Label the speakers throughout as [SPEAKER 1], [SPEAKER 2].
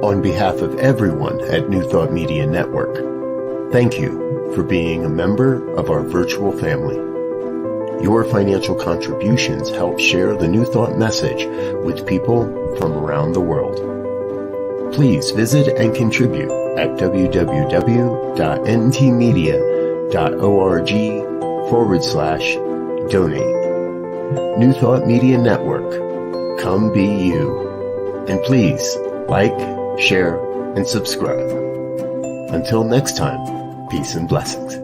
[SPEAKER 1] On behalf of everyone at New Thought Media Network, thank you for being a member of our virtual family. Your financial contributions help share the New Thought message with people from around the world. Please visit and contribute at www.ntmedia.org/donate. New Thought Media Network, come be you. And please like, share, and subscribe. Until next time, peace and blessings.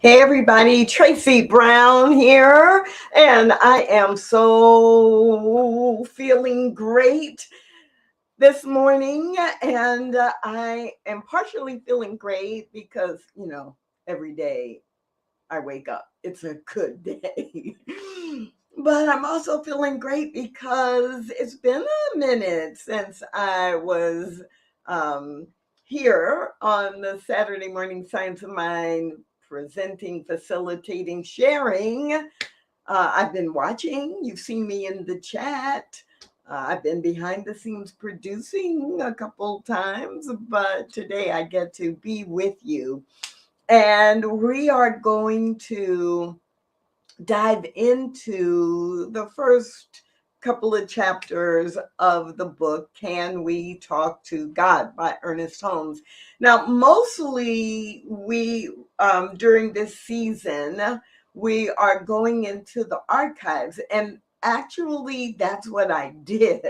[SPEAKER 2] Hey everybody, Tracy Brown here, and I am so feeling great this morning, and I am partially feeling great because, every day I wake up, it's a good day. But I'm also feeling great because it's been a minute since I was here on the Saturday Morning Science of Mind, presenting, facilitating, sharing. I've been watching. You've seen me in the chat. I've been behind the scenes producing a couple times, but today I get to be with you. And we are going to dive into the first couple of chapters of the book, Can We Talk to God by Ernest Holmes. Now, mostly during this season, we are going into the archives, and actually that's what I did.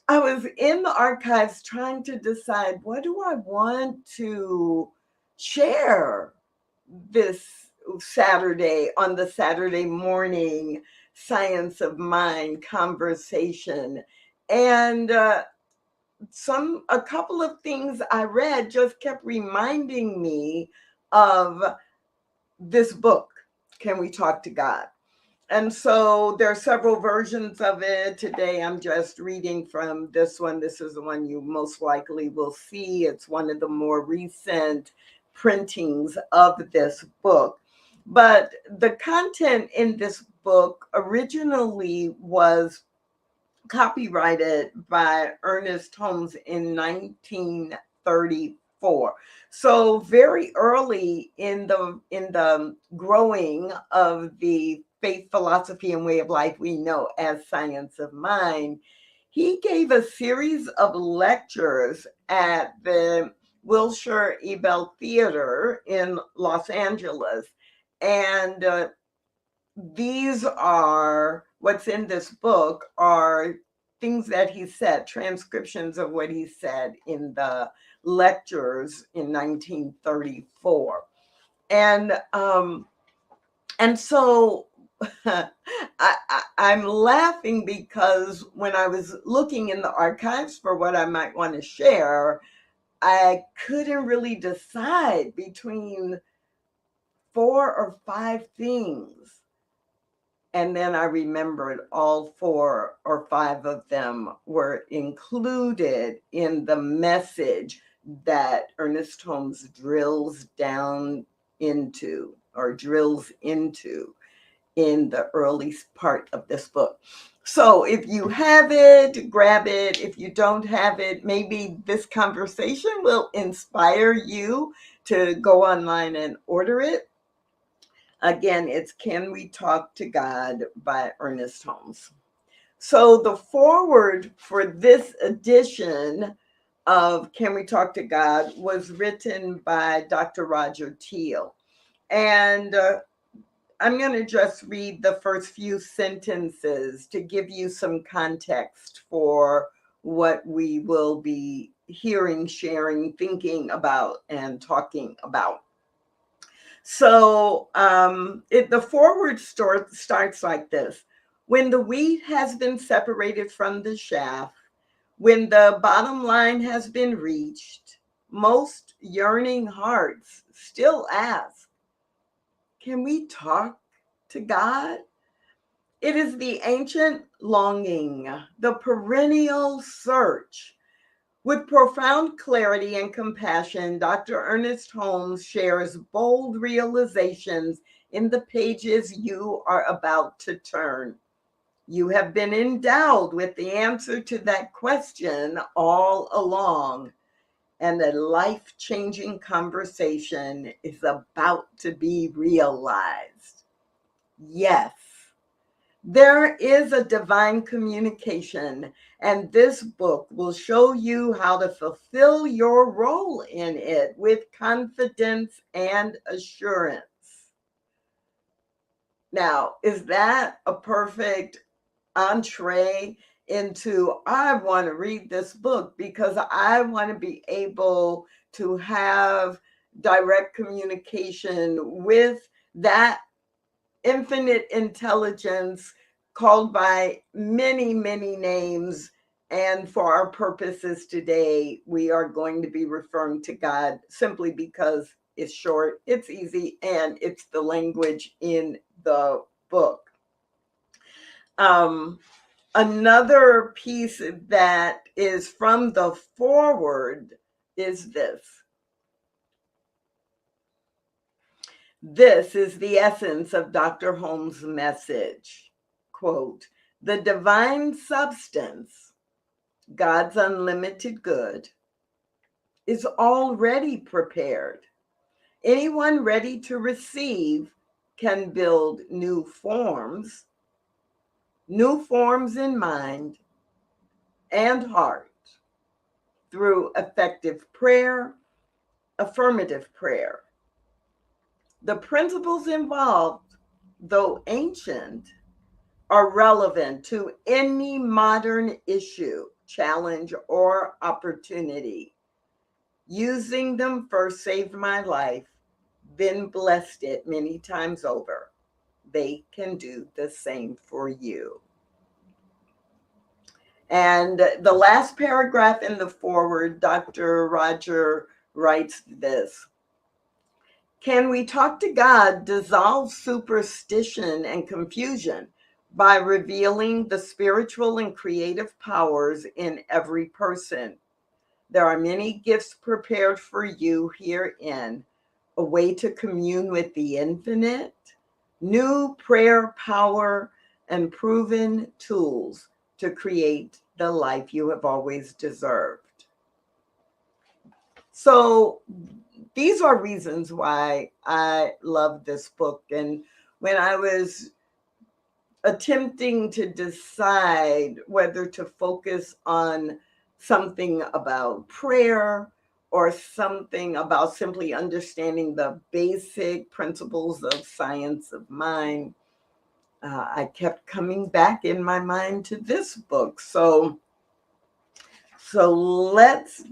[SPEAKER 2] I was in the archives trying to decide, what do I want to share this Saturday on the Saturday morning Science of Mind conversation. And a couple of things I read just kept reminding me of this book, Can We Talk to God? And so there are several versions of it. Today I'm just reading from this one. This is the one you most likely will see. It's one of the more recent printings of this book. But the content in this book originally was copyrighted by Ernest Holmes in 1934. So very early in the growing of the faith, philosophy, and way of life we know as Science of Mind, he gave a series of lectures at the Wilshire Ebell Theater in Los Angeles. And these are, what's in this book are things that he said, transcriptions of what he said in the lectures in 1934. And so I'm laughing because when I was looking in the archives for what I might want to share, I couldn't really decide between 4 or 5 things. And then I remembered all 4 or 5 of them were included in the message that Ernest Holmes drills into in the early part of this book. So if you have it, grab it. If you don't have it, maybe this conversation will inspire you to go online and order it. Again, it's Can We Talk to God by Ernest Holmes. So the foreword for this edition of Can We Talk to God was written by Dr. Roger Teal. And I'm going to just read the first few sentences to give you some context for what we will be hearing, sharing, thinking about, and talking about. So the foreword starts like this. When the wheat has been separated from the chaff, when the bottom line has been reached, most yearning hearts still ask, can we talk to God? It is the ancient longing, the perennial search. With profound clarity and compassion, Dr. Ernest Holmes shares bold realizations in the pages you are about to turn. You have been endowed with the answer to that question all along, and a life-changing conversation is about to be realized. Yes, there is a divine communication, and this book will show you how to fulfill your role in it with confidence and assurance. Now, is that a perfect entree into I want to read this book because I want to be able to have direct communication with that infinite intelligence called by many, many names. And for our purposes today, we are going to be referring to God simply because it's short, it's easy, and it's the language in the book. Another piece that is from the foreword is this. This is the essence of Dr. Holmes' message. Quote, the divine substance, God's unlimited good, is already prepared. Anyone ready to receive can build new forms in mind and heart through effective prayer, affirmative prayer. The principles involved, though ancient, are relevant to any modern issue, challenge, or opportunity. Using them first saved my life, then blessed it many times over. They can do the same for you. And the last paragraph in the foreword, Dr. Roger writes this. Can we talk to God dissolve superstition and confusion by revealing the spiritual and creative powers in every person? There are many gifts prepared for you herein, a way to commune with the infinite, new prayer power, and proven tools to create the life you have always deserved. So these are reasons why I love this book. And when I was attempting to decide whether to focus on something about prayer or something about simply understanding the basic principles of science of mind, I kept coming back in my mind to this book. So let's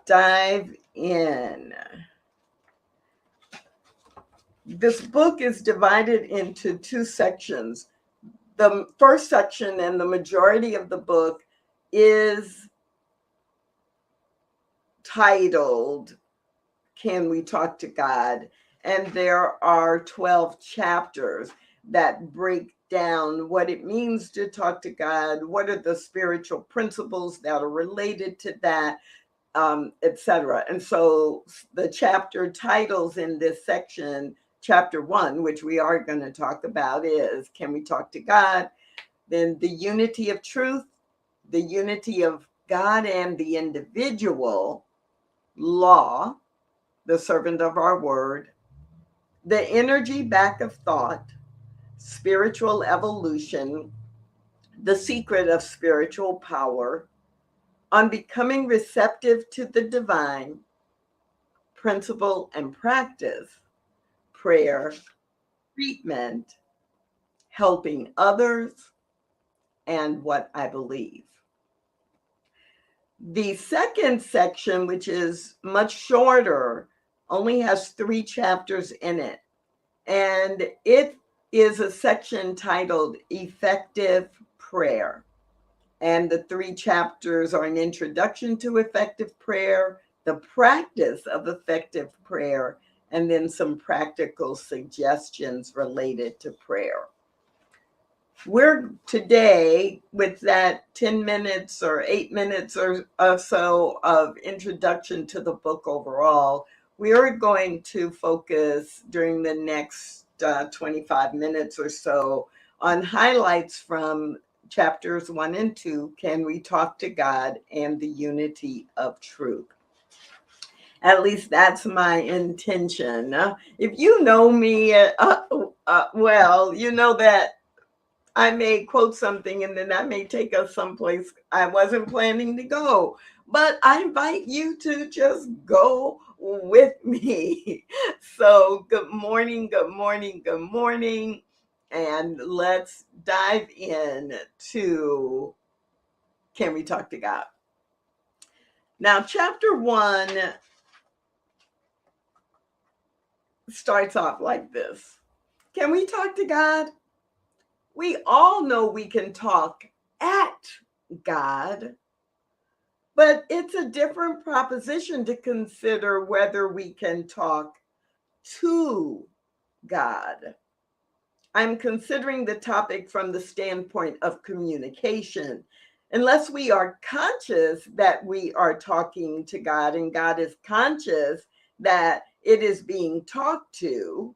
[SPEAKER 2] dive in. This book is divided into two sections. The first section and the majority of the book is titled, Can We Talk to God? And there are 12 chapters that break down what it means to talk to God, what are the spiritual principles that are related to that, etc. And so the chapter titles in this section chapter 1, which we are going to talk about, is can we talk to God? Then the unity of truth, the unity of God and the individual, law, the servant of our word, the energy back of thought, spiritual evolution, the secret of spiritual power, on becoming receptive to the divine, principle and practice, prayer, treatment, helping others, and what I believe. The second section, which is much shorter, only has 3 chapters in it. And it is a section titled Effective Prayer. And the 3 chapters are an introduction to effective prayer, the practice of effective prayer, and then some practical suggestions related to prayer. We're today, with that 10 minutes or 8 minutes or so of introduction to the book overall, we are going to focus during the next 25 minutes or so on highlights from chapters 1 and 2, Can We Talk to God, and the Unity of Truth. At least that's my intention. If you know me well, you know that I may quote something and then I may take us someplace I wasn't planning to go. But I invite you to just go with me. So good morning, good morning, good morning. And let's dive in to Can We Talk to God? Now, chapter 1 starts off like this. Can we talk to God? We all know we can talk at God, but it's a different proposition to consider whether we can talk to God. I'm considering the topic from the standpoint of communication. Unless we are conscious that we are talking to God and God is conscious that it is being talked to,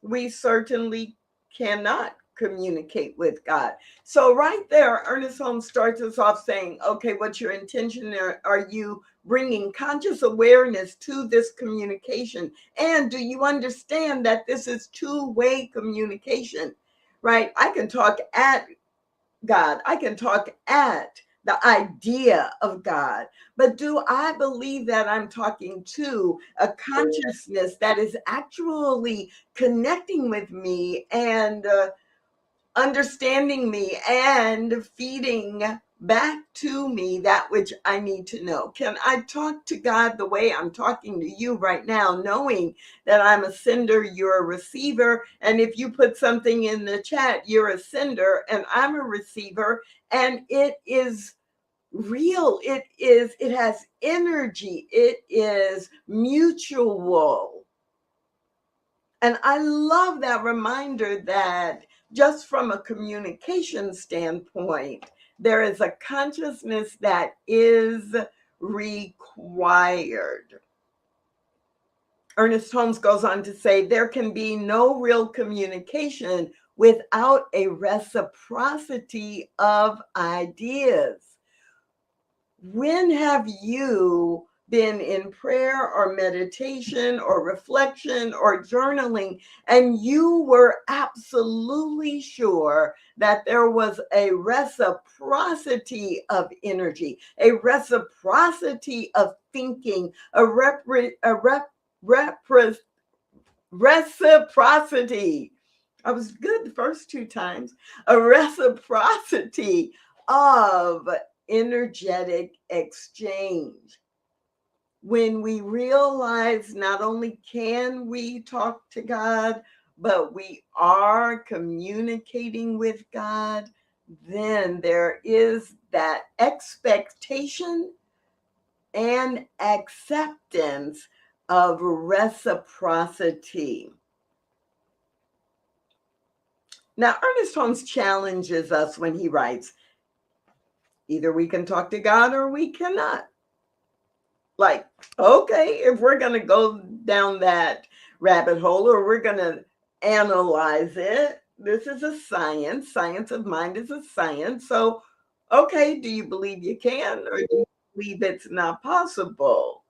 [SPEAKER 2] we certainly cannot communicate with God. So right there, Ernest Holmes starts us off saying, okay, what's your intention there? Are you bringing conscious awareness to this communication? And do you understand that this is two-way communication, right? I can talk at God. I can talk at the idea of God. But do I believe that I'm talking to a consciousness that is actually connecting with me and understanding me and feeding back to me that which I need to know? Can I talk to God the way I'm talking to you right now, knowing that I'm a sender, you're a receiver, and if you put something in the chat, you're a sender and I'm a receiver, and it is real, it has energy, it is mutual. And I love that reminder that just from a communication standpoint, there is a consciousness that is required. Ernest Holmes goes on to say, there can be no real communication without a reciprocity of ideas. When have you been in prayer or meditation or reflection or journaling and you were absolutely sure that there was a reciprocity of energy, a reciprocity of thinking, reciprocity? I was good the first 2 times. A reciprocity of energetic exchange. When we realize not only can we talk to God, but we are communicating with God, then there is that expectation and acceptance of reciprocity. Now, Ernest Holmes challenges us when he writes, either we can talk to God or we cannot. Like, okay, if we're going to go down that rabbit hole, or we're going to analyze it. This is a science. Science of mind is a science. So, okay, do you believe you can, or do you believe it's not possible?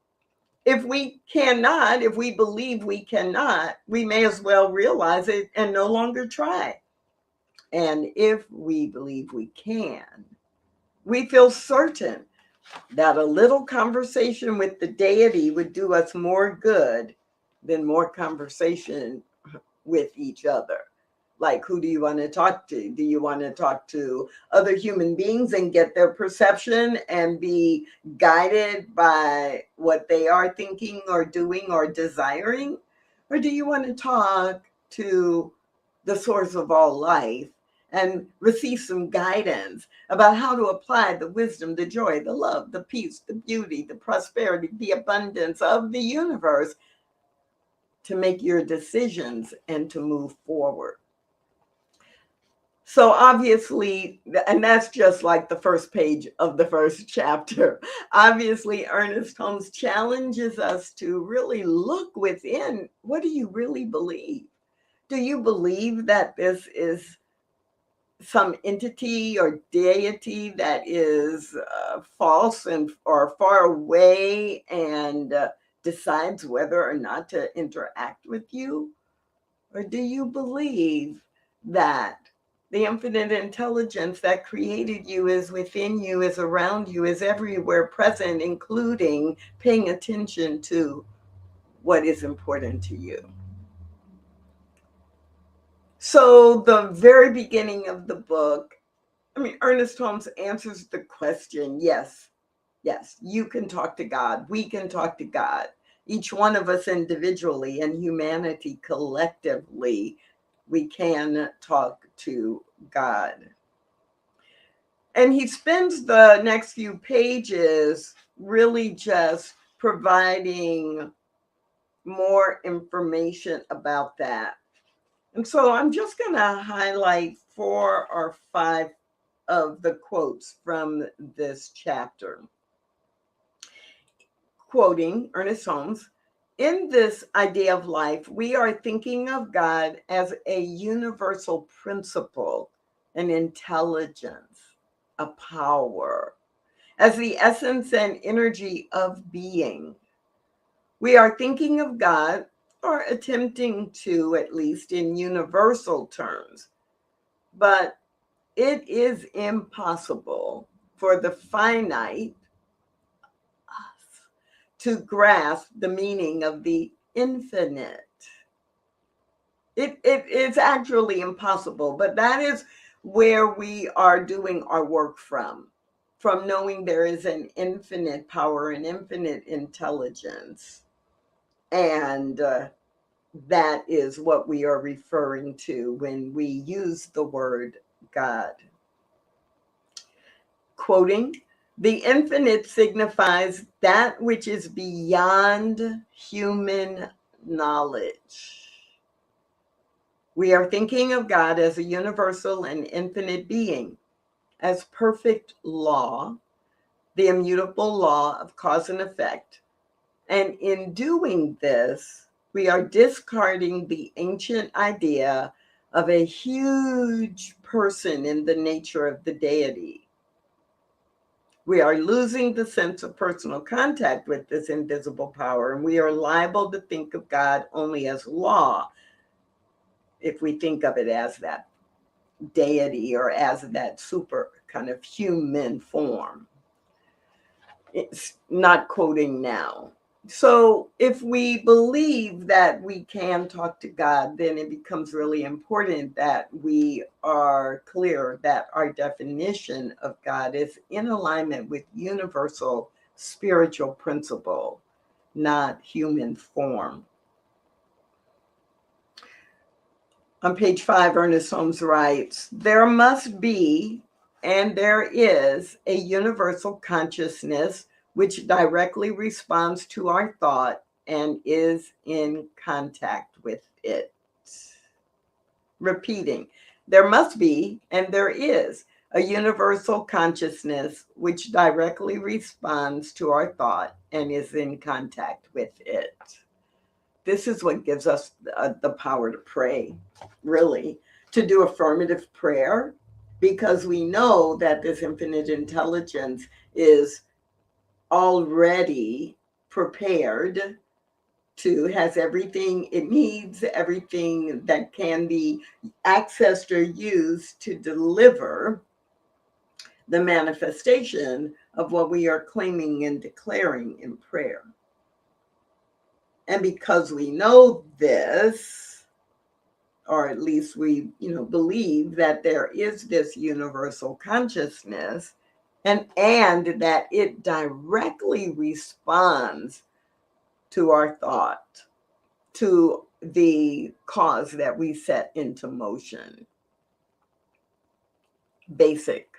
[SPEAKER 2] If we cannot, if we believe we cannot, we may as well realize it and no longer try. And if we believe we can, we feel certain that a little conversation with the deity would do us more good than more conversation with each other. Like, who do you want to talk to? Do you want to talk to other human beings and get their perception and be guided by what they are thinking or doing or desiring? Or do you want to talk to the source of all life and receive some guidance about how to apply the wisdom, the joy, the love, the peace, the beauty, the prosperity, the abundance of the universe to make your decisions and to move forward? So obviously, and that's just like the first page of the first chapter. Obviously, Ernest Holmes challenges us to really look within. What do you really believe? Do you believe that this is some entity or deity that is false and or far away and decides whether or not to interact with you? Or do you believe that the infinite intelligence that created you is within you, is around you, is everywhere present, including paying attention to what is important to you? So, the very beginning of the book, Ernest Holmes answers the question, yes, you can talk to God. We can talk to God. Each one of us individually and humanity collectively, we can talk to God. And he spends the next few pages really just providing more information about that. And so I'm just going to highlight 4 or 5 of the quotes from this chapter. Quoting Ernest Holmes, in this idea of life, we are thinking of God as a universal principle, an intelligence, a power, as the essence and energy of being. We are thinking of God, or attempting to, at least in universal terms, but it is impossible for the finite to grasp the meaning of the infinite. It's actually impossible, but that is where we are doing our work from knowing there is an infinite power, an infinite intelligence. And that is what we are referring to when we use the word God. Quoting, the infinite signifies that which is beyond human knowledge. We are thinking of God as a universal and infinite being, as perfect law, the immutable law of cause and effect. And in doing this, we are discarding the ancient idea of a huge person in the nature of the deity. We are losing the sense of personal contact with this invisible power, and we are liable to think of God only as law, if we think of it as that deity or as that super kind of human form. It's not quoting now. So if we believe that we can talk to God, then it becomes really important that we are clear that our definition of God is in alignment with universal spiritual principle, not human form. On page 5, Ernest Holmes writes, there must be, and there is, a universal consciousness which directly responds to our thought and is in contact with it. Repeating, there must be, and there is, a universal consciousness which directly responds to our thought and is in contact with it. this is what gives us the power to pray, really, to do affirmative prayer, because we know that this infinite intelligence is already prepared has everything it needs, everything that can be accessed or used to deliver the manifestation of what we are claiming and declaring in prayer. And because we know this, or at least we, believe that there is this universal consciousness, and that it directly responds to our thought, to the cause that we set into motion. Basic.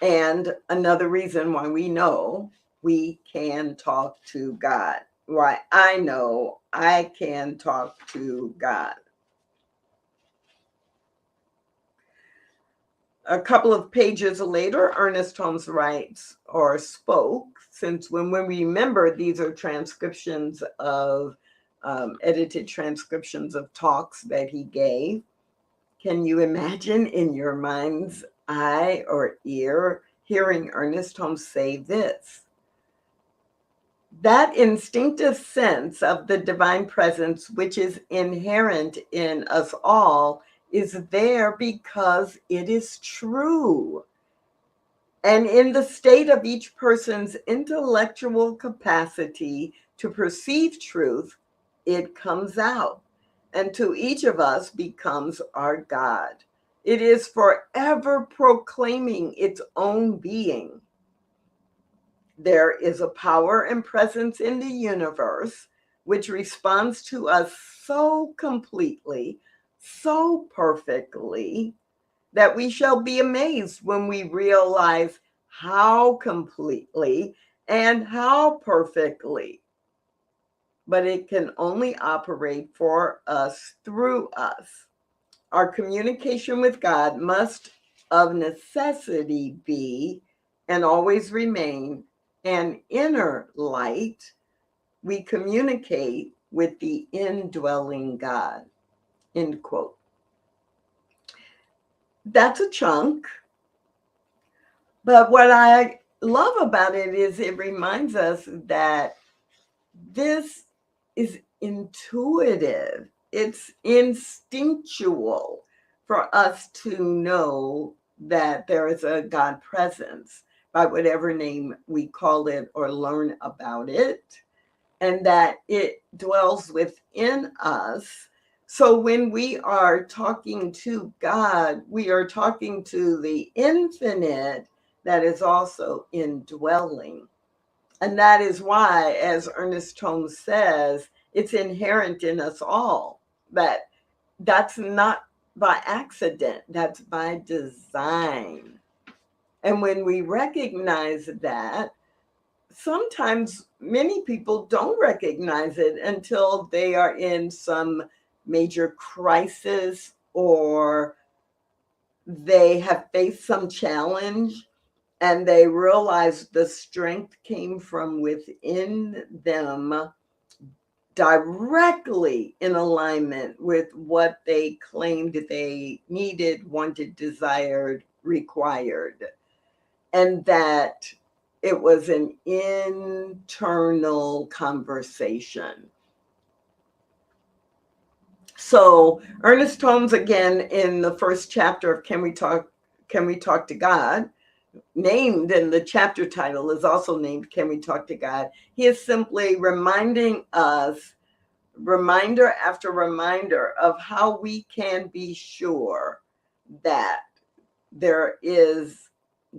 [SPEAKER 2] And another reason why we know we can talk to God. Why I know I can talk to God. A couple of pages later, Ernest Holmes writes or spoke, since when we remember these are transcriptions of edited transcriptions of talks that he gave. Can you imagine in your mind's eye or ear hearing Ernest Holmes say this? That instinctive sense of the divine presence, which is inherent in us all, is there because it is true. And in the state of each person's intellectual capacity to perceive truth, it comes out. And to each of us becomes our God. It is forever proclaiming its own being. There is a power and presence in the universe which responds to us so completely, so perfectly, that we shall be amazed when we realize how completely and how perfectly. But it can only operate for us through us. Our communication with God must of necessity be and always remain an inner light. We communicate with the indwelling God. End quote. That's a chunk. But what I love about it is it reminds us that this is intuitive. It's instinctual for us to know that there is a God presence by whatever name we call it or learn about it, and that it dwells within us. So when we are talking to God, we are talking to the infinite that is also indwelling. And that is why, as Ernest Holmes says, it's inherent in us all. That's not by accident, that's by design. And when we recognize that, sometimes many people don't recognize it until they are in some major crisis or they have faced some challenge and they realize the strength came from within them, directly in alignment with what they claimed they needed, wanted, desired, required. And that it was an internal conversation. So Ernest Holmes, again, in the first chapter of Can We Talk to God, named, and the chapter title is also named Can We Talk to God? He is simply reminding us, reminder after reminder, of how we can be sure that there is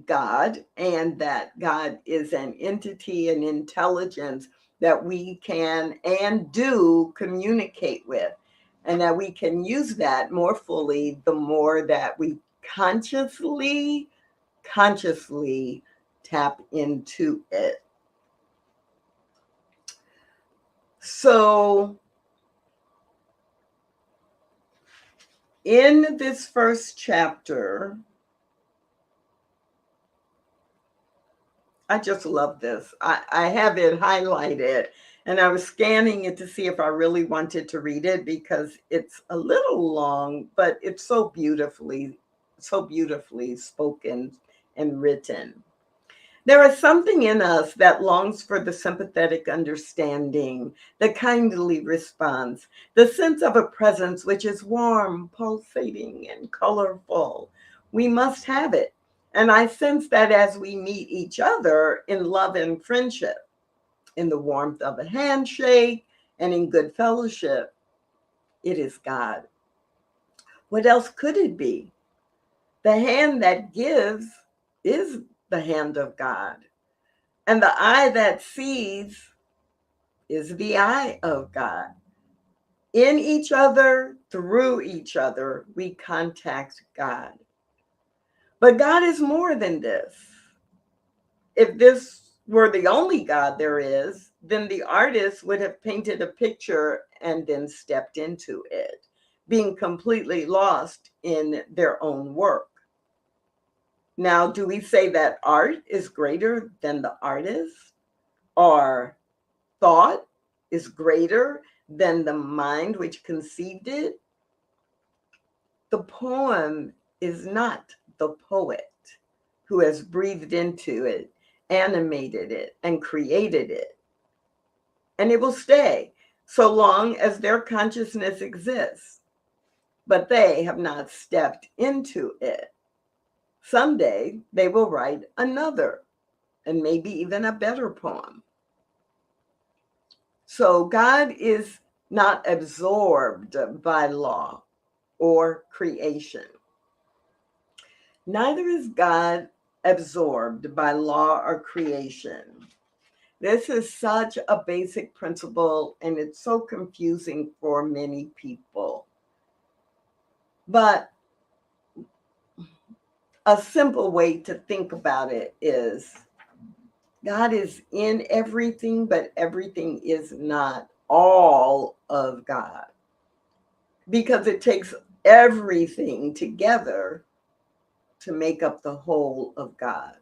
[SPEAKER 2] God and that God is an entity, an intelligence that we can and do communicate with, and that we can use that more fully the more that we consciously tap into it. So in this first chapter, I just love this. I have it highlighted, And I was scanning it to see if I really wanted to read it because it's a little long, but it's so beautifully spoken and written. There is something in us that longs for the sympathetic understanding, the kindly response, the sense of a presence which is warm, pulsating, and colorful. We must have it. And I sense that as we meet each other in love and friendship, in the warmth of a handshake, and in good fellowship, it is God. What else could it be? The hand that gives is the hand of God. And the eye that sees is the eye of God. In each other, through each other, we contact God. But God is more than this. If this were the only God there is, then the artist would have painted a picture and then stepped into it, being completely lost in their own work. Now, do we say that art is greater than the artist? Or thought is greater than the mind which conceived it? The poem is not the poet who has breathed into it, animated it, and created it. And it will stay so long as their consciousness exists. But they have not stepped into it. Someday they will write another and maybe even a better poem. So God is not absorbed by law or creation. Neither is God absorbed by law or creation. This is such a basic principle, and it's so confusing for many people. But a simple way to think about it is God is in everything, but everything is not all of God, because it takes everything together to make up the whole of God.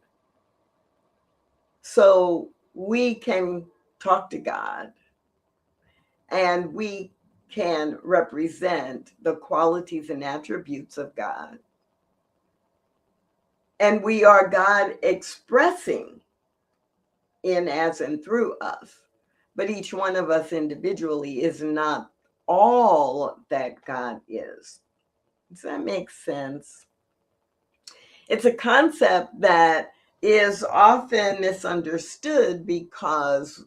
[SPEAKER 2] So we can talk to God and we can represent the qualities and attributes of God. And we are God expressing in, as, and through us. But each one of us individually is not all that God is. Does that make sense? It's a concept that is often misunderstood because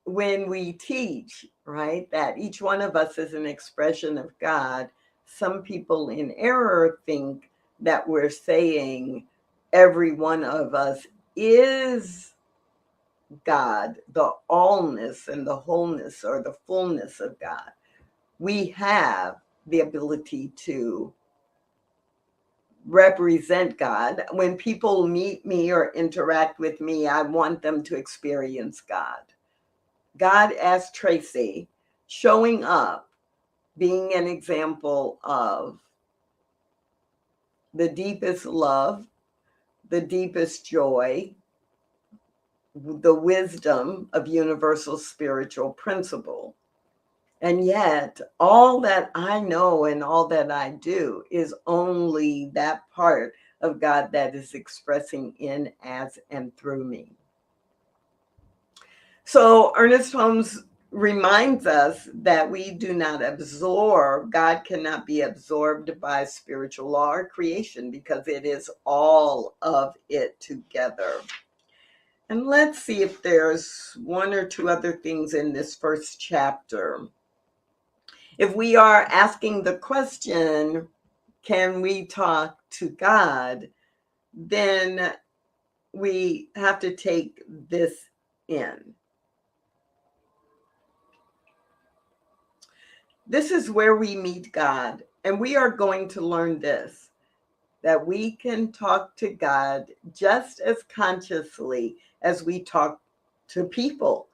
[SPEAKER 2] when we teach, right, that each one of us is an expression of God, some people in error think that we're saying every one of us is God, the allness and the wholeness or the fullness of God. We have the ability to represent God. When people meet me or interact with me, I want them to experience God. God as Tracy, showing up, being an example of the deepest love, the deepest joy, the wisdom of universal spiritual principle. And yet, all that I know and all that I do is only that part of God that is expressing in, as, and through me. So Ernest Holmes reminds us that we do not absorb, God cannot be absorbed by spiritual law or creation because it is all of it together. And let's see if there's one or two other things in this first chapter. If we are asking the question, can we talk to God? Then we have to take this in. This is where we meet God, and we are going to learn this, that we can talk to God just as consciously as we talk to people,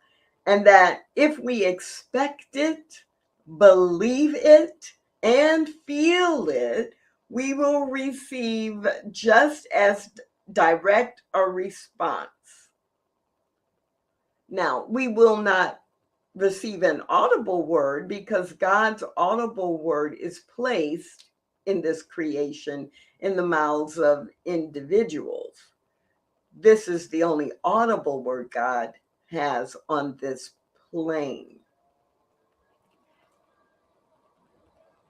[SPEAKER 2] and that if we expect it, believe it, and feel it, we will receive just as direct a response. Now, we will not receive an audible word because God's audible word is placed in this creation in the mouths of individuals. This is the only audible word God has on this plane.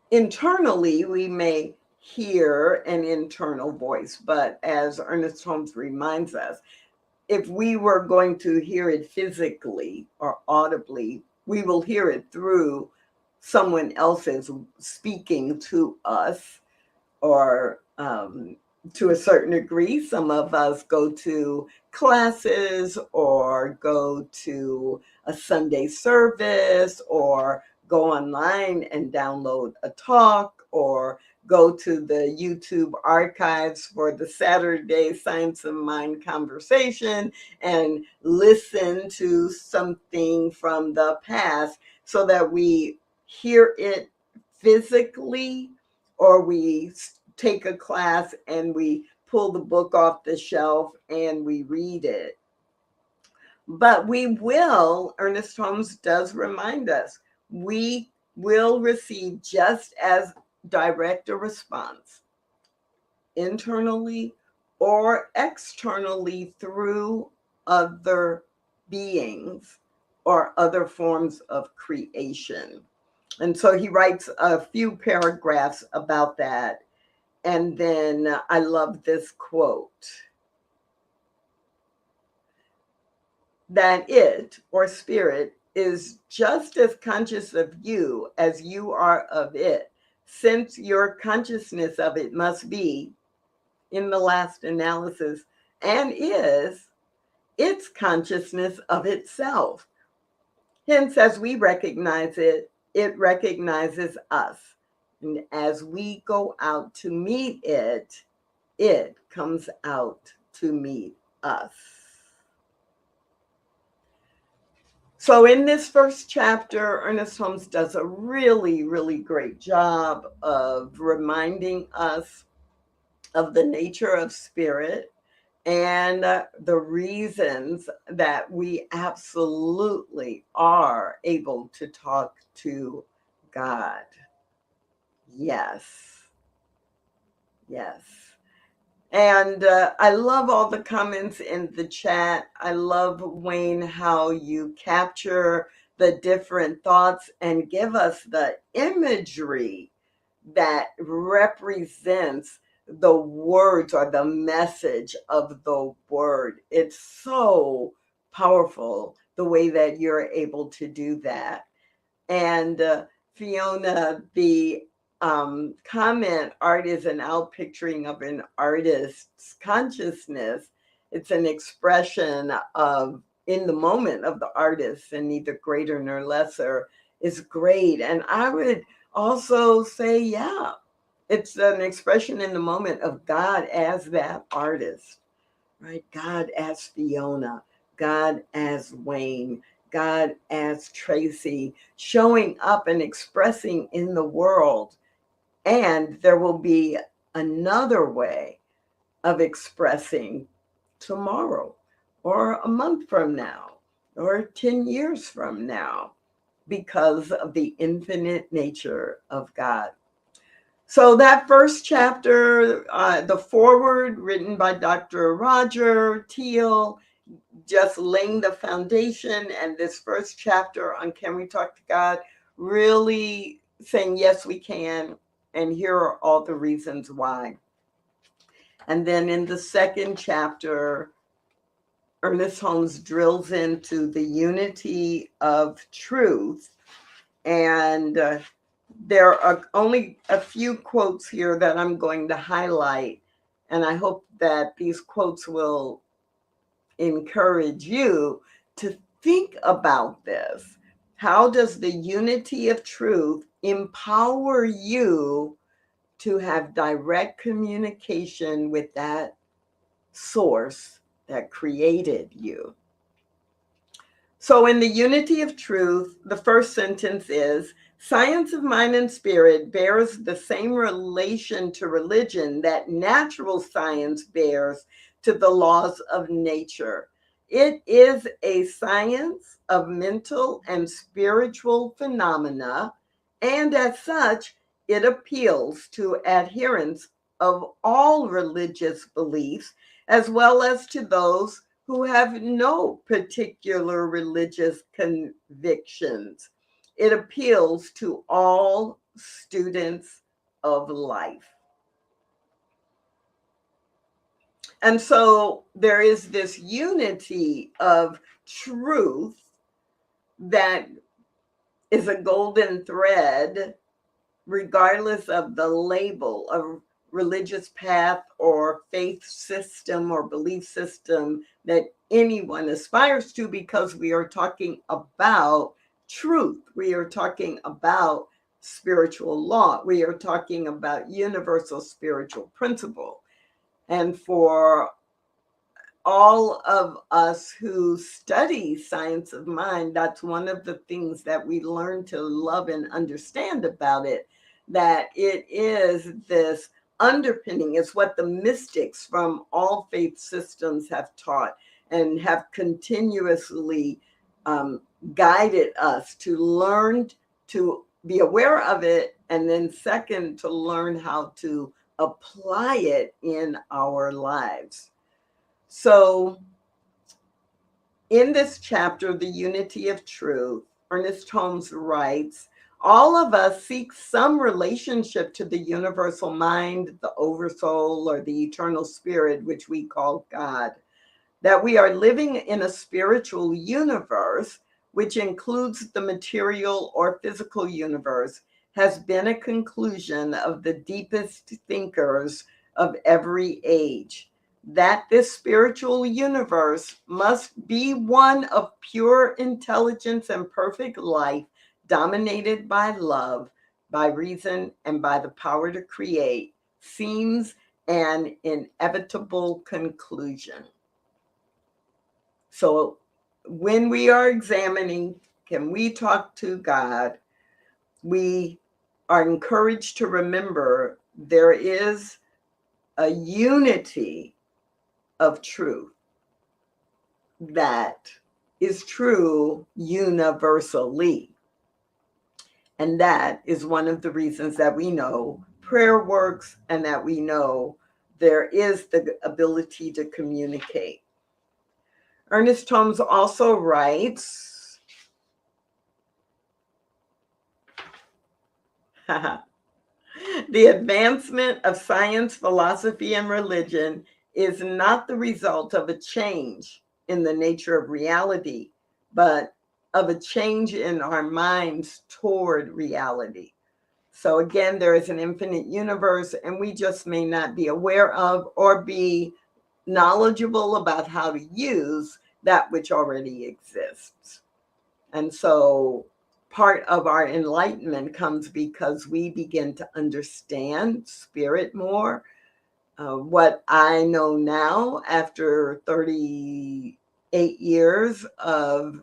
[SPEAKER 2] Internally, we may hear an internal voice, but as Ernest Holmes reminds us, if we were going to hear it physically or audibly, we will hear it through someone else's speaking to us, or to a certain degree. Some of us go to classes or go to a Sunday service or go online and download a talk or go to the YouTube archives for the Saturday Science of Mind conversation and listen to something from the past so that we hear it physically, or we take a class and we pull the book off the shelf and we read it. But we will, Ernest Holmes does remind us, we will receive just as direct a response internally or externally through other beings or other forms of creation. And so he writes a few paragraphs about that. And then I love this quote, that it, or spirit, is just as conscious of you as you are of it, since your consciousness of it must be, in the last analysis, and is its consciousness of itself. Hence, as we recognize it, it recognizes us. And as we go out to meet it, it comes out to meet us. So in this first chapter, Ernest Holmes does a really, really great job of reminding us of the nature of spirit and the reasons that we absolutely are able to talk to God. Yes. Yes. And I love all the comments in the chat. I love, Wayne, how you capture the different thoughts and give us the imagery that represents the words or the message of the word. It's so powerful the way that you're able to do that. And Fiona, the comment, art is an outpicturing of an artist's consciousness. It's an expression of in the moment of the artist, and neither greater nor lesser is great. And I would also say, yeah, it's an expression in the moment of God as that artist, right? God as Fiona, God as Wayne, God as Tracy, showing up and expressing in the world. And there will be another way of expressing tomorrow, or a month from now, or 10 years from now, because of the infinite nature of God. So that first chapter, the foreword written by Dr. Roger Teal, just laying the foundation, and this first chapter on Can We Talk to God, really saying, yes, we can, and here are all the reasons why. And then in the second chapter, Ernest Holmes drills into the unity of truth. And there are only a few quotes here that I'm going to highlight. And I hope that these quotes will encourage you to think about this. How does the unity of truth empower you to have direct communication with that source that created you? So in the unity of truth, the first sentence is, science of mind and spirit bears the same relation to religion that natural science bears to the laws of nature. It is a science of mental and spiritual phenomena, and as such, it appeals to adherents of all religious beliefs, as well as to those who have no particular religious convictions. It appeals to all students of life. And so there is this unity of truth that is a golden thread, regardless of the label of religious path or faith system or belief system that anyone aspires to, because we are talking about truth. We are talking about spiritual law. We are talking about universal spiritual principle. And for all of us who study science of mind, that's one of the things that we learn to love and understand about it, that it is this underpinning. It's what the mystics from all faith systems have taught and have continuously guided us to learn to be aware of it, and then second, to learn how to apply it in our lives. So, in this chapter, The Unity of Truth, Ernest Holmes writes, all of us seek some relationship to the universal mind, the oversoul, or the eternal spirit, which we call God. That we are living in a spiritual universe, which includes the material or physical universe, has been a conclusion of the deepest thinkers of every age. That this spiritual universe must be one of pure intelligence and perfect life, dominated by love, by reason, and by the power to create, seems an inevitable conclusion. So when we are examining, can we talk to God? We are encouraged to remember there is a unity of truth that is true universally. And that is one of the reasons that we know prayer works, and that we know there is the ability to communicate. Ernest Holmes also writes, the advancement of science, philosophy, and religion is not the result of a change in the nature of reality, but of a change in our minds toward reality. So again, there is an infinite universe, and we just may not be aware of or be knowledgeable about how to use that which already exists. And so part of our enlightenment comes because we begin to understand spirit more. What I know now, after 38 years of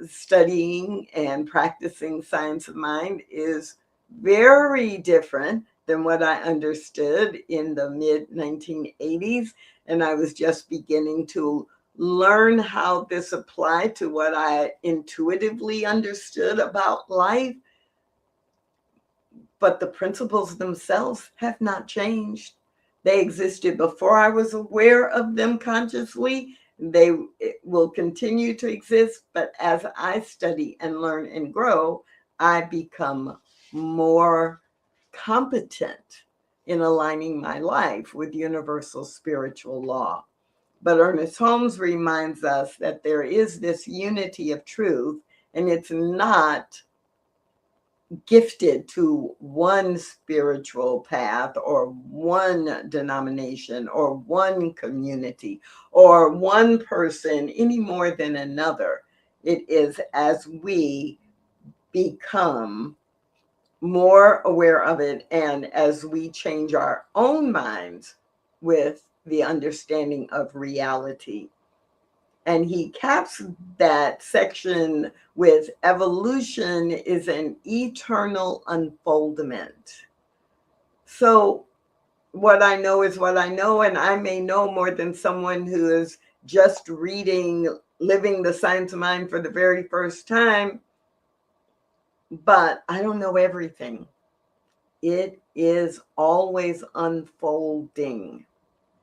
[SPEAKER 2] studying and practicing science of mind, is very different than what I understood in the mid 1980s. And I was just beginning to learn how this applied to what I intuitively understood about life. But the principles themselves have not changed. They existed before I was aware of them consciously. They will continue to exist, but as I study and learn and grow, I become more competent in aligning my life with universal spiritual law. But Ernest Holmes reminds us that there is this unity of truth, and it's not gifted to one spiritual path or one denomination or one community or one person any more than another. It is as we become more aware of it, and as we change our own minds with the understanding of reality. And he caps that section with evolution is an eternal unfoldment. So what I know is what I know, and I may know more than someone who is just reading living the science of mind for the very first time, but I don't know everything. It is always unfolding.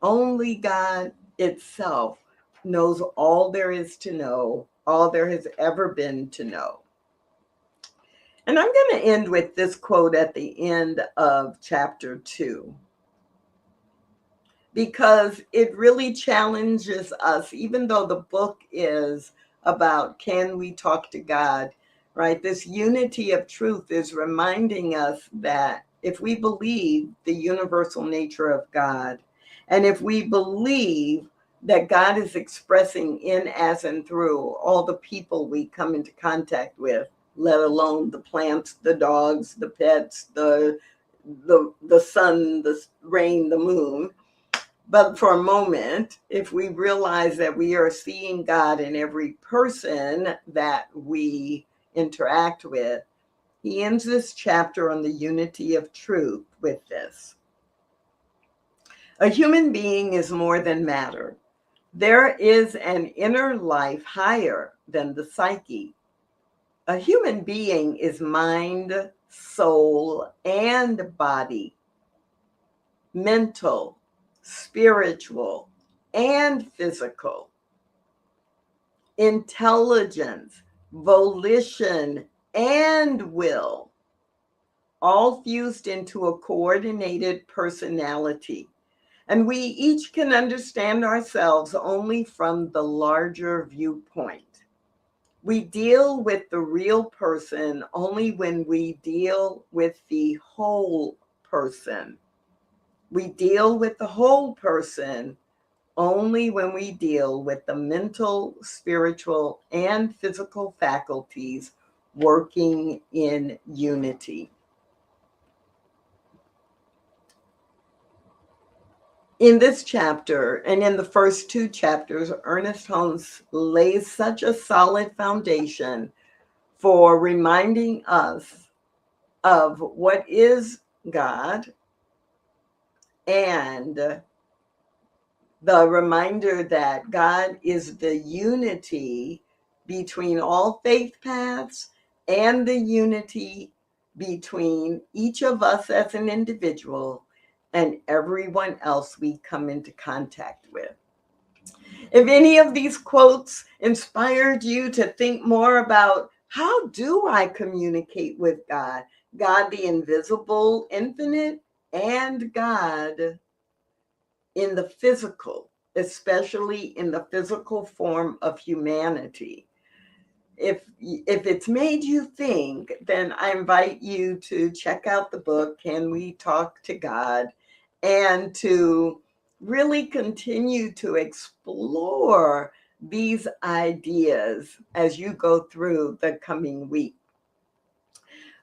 [SPEAKER 2] Only God itself knows all there is to know, all there has ever been to know. And I'm going to end with this quote at the end of chapter 2, because it really challenges us, even though the book is about can we talk to God, right? This unity of truth is reminding us that if we believe the universal nature of God, and if we believe that God is expressing in, as, and through all the people we come into contact with, let alone the plants, the dogs, the pets, the sun, the rain, the moon. But for a moment, if we realize that we are seeing God in every person that we interact with, he ends this chapter on the unity of truth with this. A human being is more than matter. There is an inner life higher than the psyche. A human being is mind, soul, and body, mental, spiritual, and physical, intelligence, volition, and will, all fused into a coordinated personality. And we each can understand ourselves only from the larger viewpoint. We deal with the real person only when we deal with the whole person. We deal with the whole person only when we deal with the mental, spiritual, and physical faculties working in unity. In this chapter, and in the first 2 chapters, Ernest Holmes lays such a solid foundation for reminding us of what is God, and the reminder that God is the unity between all faith paths and the unity between each of us as an individual and everyone else we come into contact with. If any of these quotes inspired you to think more about how do I communicate with God, God the invisible, infinite, and God in the physical, especially in the physical form of humanity. If it's made you think, then I invite you to check out the book, Can We Talk to God? And to really continue to explore these ideas as you go through the coming week.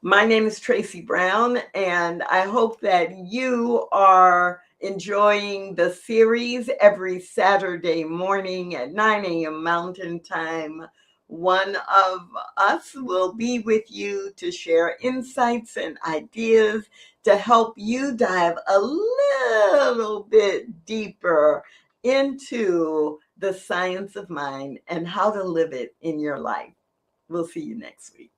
[SPEAKER 2] My name is Tracy Brown, and I hope that you are enjoying the series every Saturday morning at 9 a.m. Mountain Time. One of us will be with you to share insights and ideas to help you dive a little bit deeper into the science of mind and how to live it in your life. We'll see you next week.